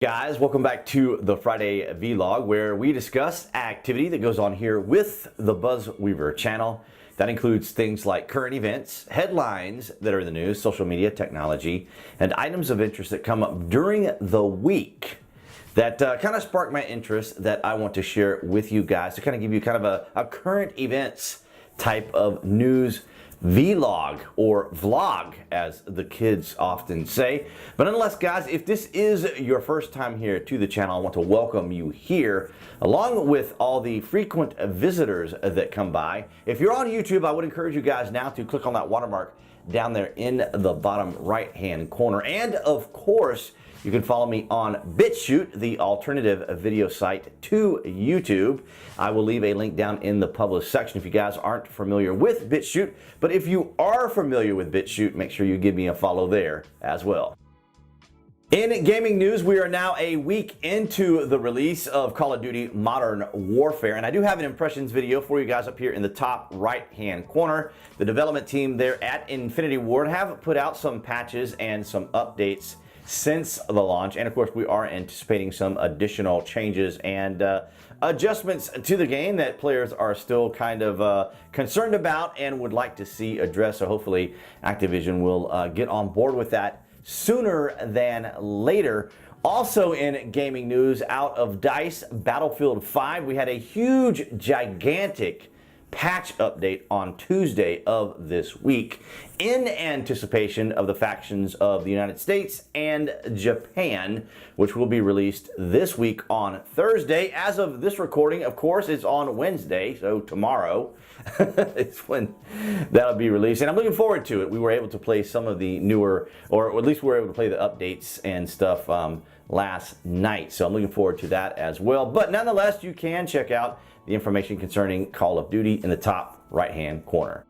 Guys, welcome back to the Friday Vlog, where we discuss activity that goes on here with the BuzWeaver channel. That includes things like current events, headlines that are in the news, social media, technology, and items of interest that come up during the week that kind of spark my interest that I want to share with you guys to kind of give you kind of a current events type of news vlog or vlog, as the kids often say. But nonetheless, guys, if this is your first time here to the channel, I want to welcome you here along with all the frequent visitors that come by. If you're on YouTube, I would encourage you guys now to click on that watermark down there in the bottom right hand corner. And of course, you can follow me on BitChute, the alternative video site to YouTube. I will leave a link down in the published section if you guys aren't familiar with BitChute. But if you are familiar with BitChute, make sure you give me a follow there as well. In gaming news, we are now a week into the release of Call of Duty Modern Warfare, and I do have an impressions video for you guys up here in the top right-hand corner. The development team there at Infinity Ward have put out some patches and some updates since the launch, and of course we are anticipating some additional changes and adjustments to the game that players are still kind of concerned about and would like to see addressed. So hopefully Activision will get on board with that sooner than later. Also in gaming news, out of DICE Battlefield 5, we had a huge, gigantic patch update on Tuesday of this week in anticipation of the factions of the United States and Japan, which will be released this week on Thursday. As of this recording, of course, it's on Wednesday, so tomorrow it's when that'll be released, and I'm looking forward to it. We were able to play some of the newer, or at least we were able to play the updates and stuff last night, so I'm looking forward to that as well. But nonetheless, you can check out the information concerning Call of Duty in the top right-hand corner.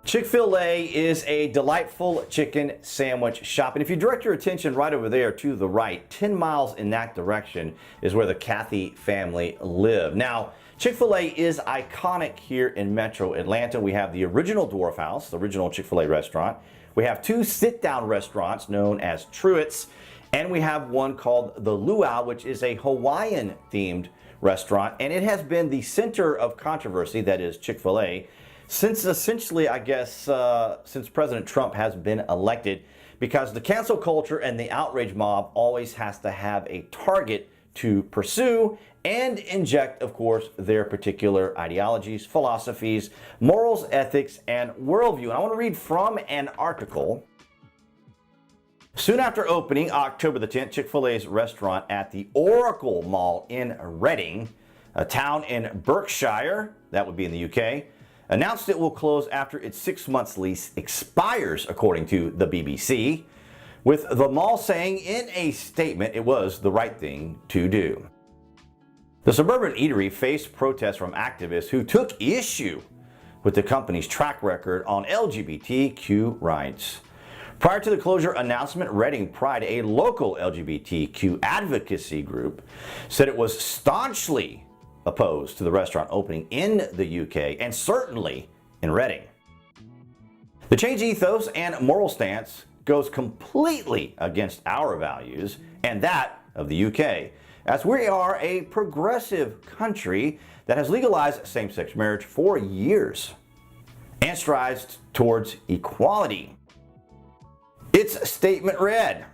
Chick-fil-A is a delightful chicken sandwich shop, and if you direct your attention right over there to the right, 10 miles in that direction is where the Cathy family live. Now, Chick-fil-A is iconic here in Metro Atlanta. We have the original Dwarf House, the original Chick-fil-A restaurant. We have two sit-down restaurants known as Truett's, and we have one called the Luau, which is a Hawaiian-themed restaurant, and it has been the center of controversy, that is Chick-fil-A, since essentially, I guess, since President Trump has been elected, because the cancel culture and the outrage mob always has to have a target to pursue and inject, of course, their particular ideologies, philosophies, morals, ethics, and worldview. And I want to read from an article. Soon after opening, October the 10th, Chick-fil-A's restaurant at the Oracle Mall in Reading, a town in Berkshire, that would be in the UK, announced it will close after its 6 months lease expires, according to the BBC, with the mall saying in a statement it was the right thing to do. The suburban eatery faced protests from activists who took issue with the company's track record on LGBTQ rights. Prior to the closure announcement, Reading Pride, a local LGBTQ advocacy group, said it was staunchly opposed to the restaurant opening in the UK and certainly in Reading. The change ethos and moral stance goes completely against our values and that of the UK, as we are a progressive country that has legalized same-sex marriage for years and strives towards equality. Its statement read,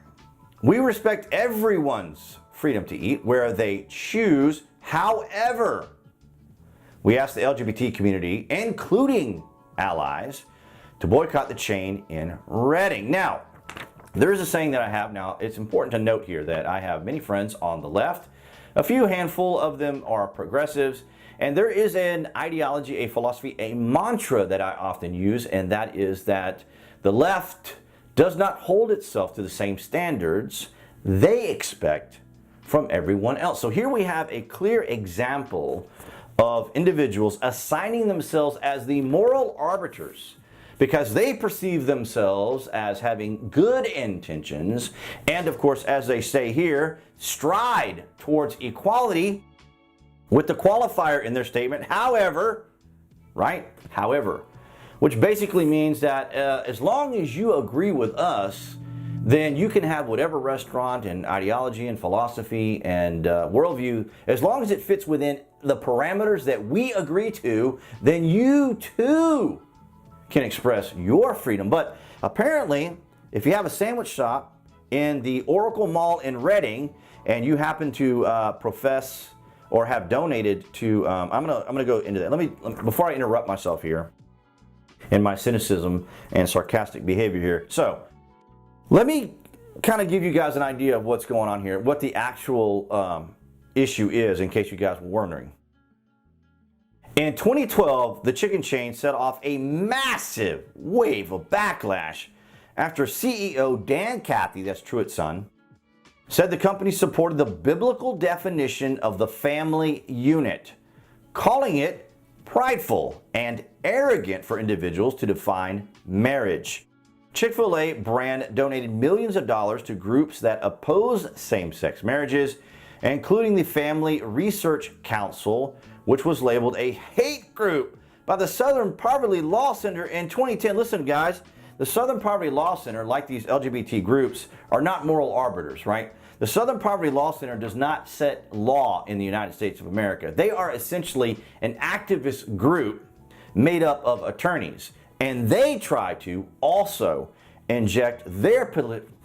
"We respect everyone's freedom to eat where they choose. However, we ask the LGBT community, including allies, to boycott the chain in Reading." Now, there is a saying that I have. Now, it's important to note here that I have many friends on the left. A few handful of them are progressives. And there is an ideology, a philosophy, a mantra that I often use, and that is that the left does not hold itself to the same standards they expect from everyone else. So here we have a clear example of individuals assigning themselves as the moral arbiters because they perceive themselves as having good intentions and, of course, as they say here, stride towards equality with the qualifier in their statement, however, right? However, which basically means that as long as you agree with us, then you can have whatever restaurant and ideology and philosophy and worldview, as long as it fits within the parameters that we agree to, then you too can express your freedom. But apparently, if you have a sandwich shop in the Oracle Mall in Reading and you happen to profess or have donated to, I'm gonna go into that. Let me before I interrupt myself here in my cynicism and sarcastic behavior here. So let me kind of give you guys an idea of what's going on here, what the actual issue is, in case you guys were wondering. In 2012, the chicken chain set off a massive wave of backlash after CEO Dan Cathy, that's Truett's son, said the company supported the biblical definition of the family unit, calling it prideful and arrogant for individuals to define marriage. Chick-fil-A brand donated millions of dollars to groups that oppose same-sex marriages, including the Family Research Council, which was labeled a hate group by the Southern Poverty Law Center in 2010. Listen, guys, the Southern Poverty Law Center, like these LGBT groups, are not moral arbiters, right? The Southern Poverty Law Center does not set law in the United States of America. They are essentially an activist group made up of attorneys, and they try to also inject their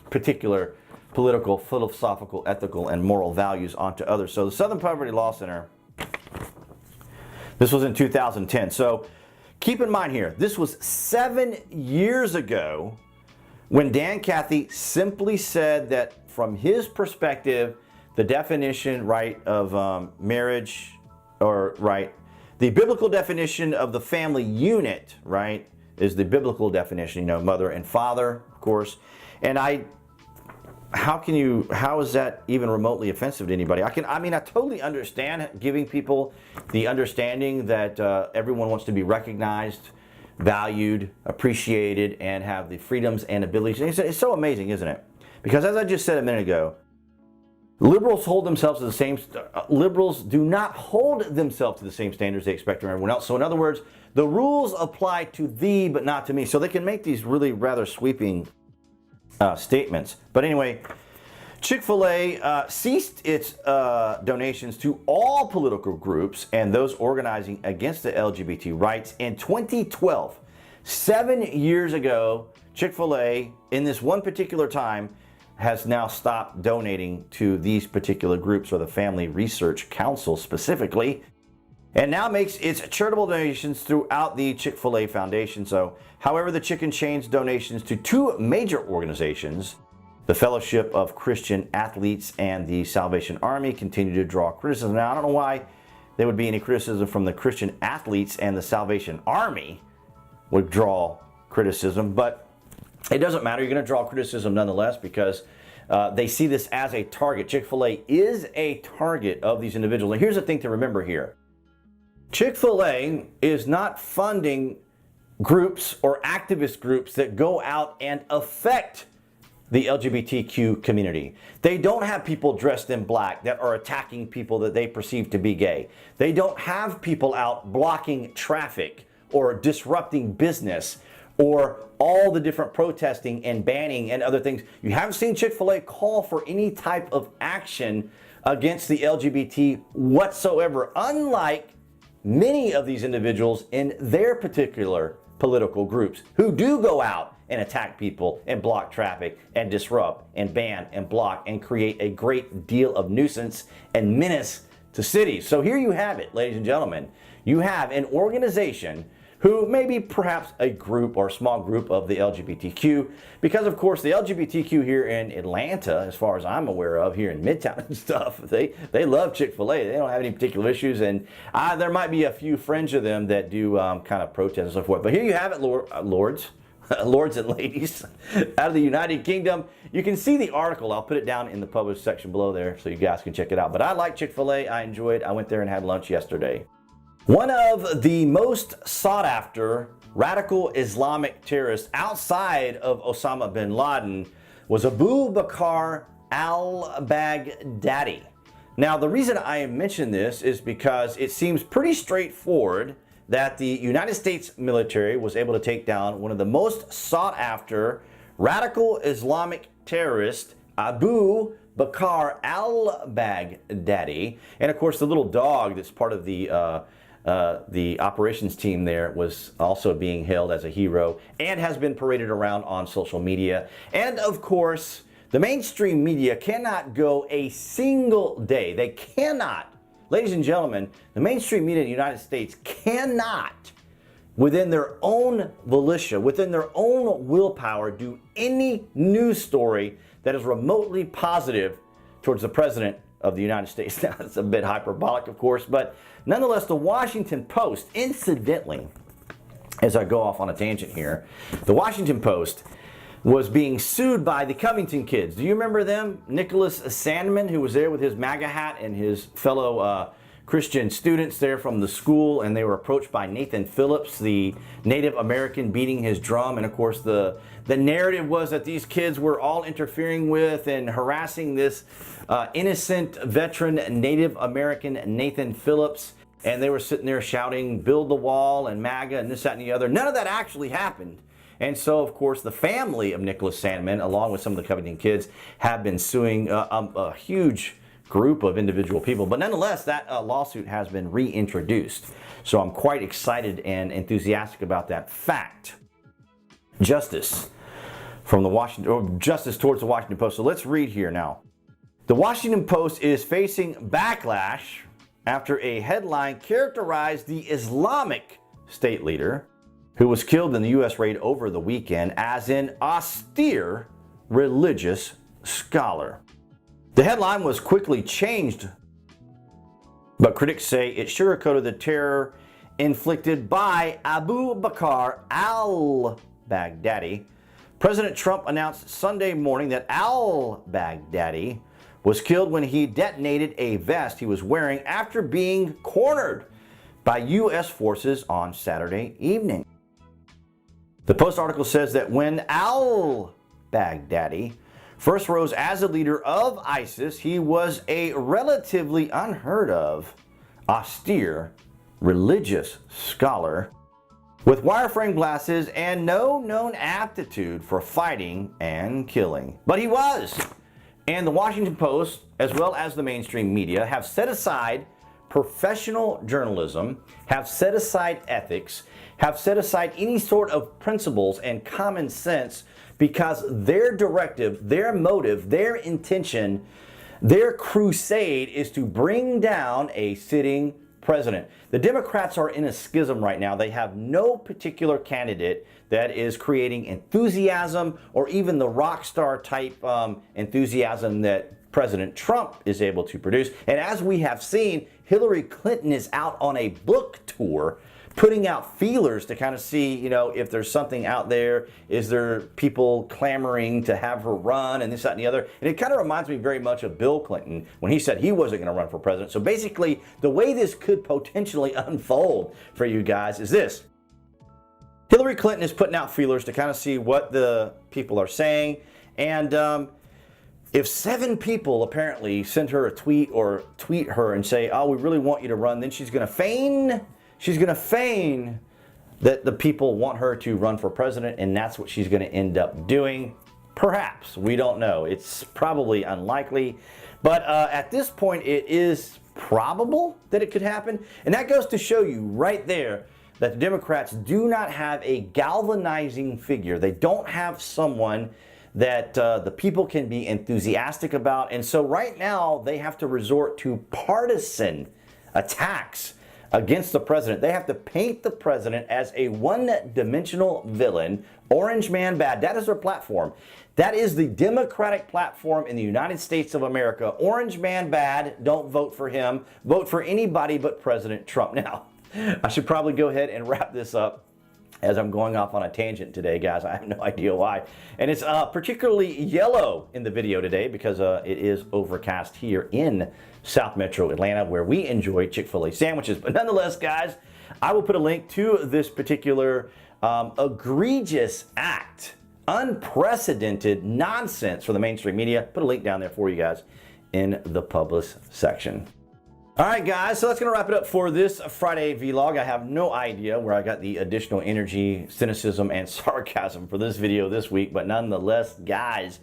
particular political, philosophical, ethical, and moral values onto others. So the Southern Poverty Law Center, this was in 2010. So keep in mind here, this was 7 years ago when Dan Cathy simply said that from his perspective, the definition, right, of marriage, or right, the biblical definition of the family unit, right, is the biblical definition, you know, mother and father, of course. And how is that even remotely offensive to anybody? I totally understand giving people the understanding that everyone wants to be recognized, valued, appreciated, and have the freedoms and abilities. It's so amazing, isn't it? Because as I just said a minute ago, liberals do not hold themselves to the same standards they expect from everyone else. So in other words, the rules apply to thee, but not to me. So they can make these really rather sweeping statements. But anyway, Chick-fil-A ceased its donations to all political groups and those organizing against the LGBT rights in 2012. 7 years ago, Chick-fil-A, in this one particular time, has now stopped donating to these particular groups, or the Family Research Council specifically, and now makes its charitable donations throughout the Chick-fil-A Foundation. So, however, the chicken chain's donations to two major organizations, the Fellowship of Christian Athletes and the Salvation Army, continue to draw criticism. Now, I don't know why there would be any criticism from the Christian Athletes, and the Salvation Army would draw criticism, but it doesn't matter. You're going to draw criticism nonetheless, because they see this as a target. Chick-fil-A is a target of these individuals. And here's the thing to remember here. Chick-fil-A is not funding groups or activist groups that go out and affect the LGBTQ community. They don't have people dressed in black that are attacking people that they perceive to be gay. They don't have people out blocking traffic or disrupting business, or all the different protesting and banning and other things. You haven't seen Chick-fil-A call for any type of action against the LGBT whatsoever, unlike many of these individuals in their particular political groups who do go out and attack people and block traffic and disrupt and ban and block and create a great deal of nuisance and menace to cities. So here you have it, ladies and gentlemen. You have an organization who may be perhaps a group or a small group of the LGBTQ, because of course the LGBTQ here in Atlanta, as far as I'm aware of, here in Midtown and stuff, they love Chick-fil-A. They don't have any particular issues, and there might be a few fringe of them that do kind of protest and so forth. But here you have it, lords and ladies out of the United Kingdom. You can see the article. I'll put it down in the published section below there so you guys can check it out. But I like Chick-fil-A. I enjoyed it. I went there and had lunch yesterday. One of the most sought after radical Islamic terrorists outside of Osama bin Laden was Bakr al-Baghdadi. Now, the reason I mention this is because it seems pretty straightforward that the United States military was able to take down one of the most sought after radical Islamic terrorist Abu Bakr al-Baghdadi. And of course, the little dog that's part of the operations team there was also being hailed as a hero and has been paraded around on social media. And of course, the mainstream media cannot go a single day. They cannot, ladies and gentlemen, the mainstream media in the United States cannot, within their own volition, within their own willpower, do any news story that is remotely positive towards the president of the United States. Now, it's a bit hyperbolic, of course, but nonetheless, the Washington Post, incidentally, as I go off on a tangent here, the Washington Post was being sued by the Covington kids. Do you remember them? Nicholas Sandmann, who was there with his MAGA hat and his fellow Christian students there from the school, and they were approached by Nathan Phillips, the Native American, beating his drum. And of course, the narrative was that these kids were all interfering with and harassing this innocent veteran Native American Nathan Phillips. And they were sitting there shouting, "Build the wall," and MAGA, and this, that, and the other. None of that actually happened. And so, of course, the family of Nicholas Sandmann, along with some of the Covington kids, have been suing a huge group of individual people. But nonetheless, that lawsuit has been reintroduced. So I'm quite excited and enthusiastic about that fact. Justice from the Washington, or justice towards the Washington Post. So let's read here now. The Washington Post is facing backlash after a headline characterized the Islamic State leader who was killed in the U.S. raid over the weekend as an austere religious scholar. The headline was quickly changed, but critics say it sugarcoated the terror inflicted by Abu Bakr al-Baghdadi. President Trump announced Sunday morning that al-Baghdadi was killed when he detonated a vest he was wearing after being cornered by U.S. forces on Saturday evening. The Post article says that when al-Baghdadi first rose as a leader of ISIS, he was a relatively unheard of, austere, religious scholar with wireframe glasses and no known aptitude for fighting and killing. But he was. And the Washington Post, as well as the mainstream media, have set aside professional journalism, have set aside ethics, have set aside any sort of principles and common sense, because their directive, their motive, their intention, their crusade is to bring down a sitting president. The Democrats are in a schism right now. They have no particular candidate that is creating enthusiasm or even the rock star type enthusiasm that President Trump is able to produce. And as we have seen, Hillary Clinton is out on a book tour, putting out feelers to kind of see, you know, if there's something out there. Is there people clamoring to have her run and this, that, and the other? And it kind of reminds me very much of Bill Clinton when he said he wasn't going to run for president. So basically, the way this could potentially unfold for you guys is this. Hillary Clinton is putting out feelers to kind of see what the people are saying. And if 7 people apparently send her a tweet or tweet her and say, "Oh, we really want you to run," then she's going to feign that the people want her to run for president, and that's what she's going to end up doing. Perhaps. We don't know. It's probably unlikely. But at this point, it is probable that it could happen. And that goes to show you right there that the Democrats do not have a galvanizing figure. They don't have someone that the people can be enthusiastic about. And so right now, they have to resort to partisan attacks against the president. They have to paint the president as a one-dimensional villain, orange man bad. That is their platform. That is the Democratic platform in the United States of America. Orange man bad, don't vote for him. Vote for anybody but President Trump. Now, I should probably go ahead and wrap this up, as I'm going off on a tangent today, guys. I have no idea why. And it's particularly yellow in the video today because it is overcast here in South Metro Atlanta, where we enjoy Chick-fil-A sandwiches. But nonetheless, guys, I will put a link to this particular egregious act, unprecedented nonsense for the mainstream media. Put a link down there for you guys in the Publish section. All right, guys, so that's going to wrap it up for this Friday vlog. I have no idea where I got the additional energy, cynicism, and sarcasm for this video this week, but nonetheless, guys,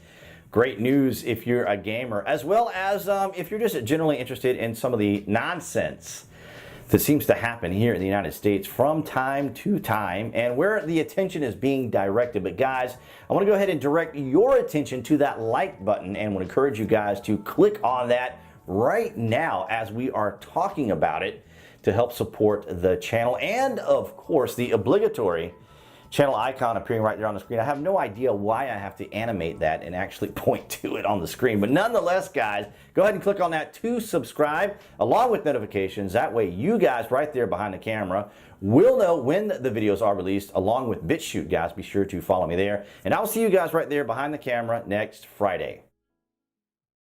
Great news if you're a gamer, as well as if you're just generally interested in some of the nonsense that seems to happen here in the United States from time to time and where the attention is being directed. But guys, I want to go ahead and direct your attention to that like button and would encourage you guys to click on that right now as we are talking about it to help support the channel and, of course, the obligatory channel icon appearing right there on the screen. I have no idea why I have to animate that and actually point to it on the screen. But nonetheless, guys, go ahead and click on that to subscribe along with notifications. That way you guys right there behind the camera will know when the videos are released along with BitChute, guys. Be sure to follow me there. And I'll see you guys right there behind the camera next Friday.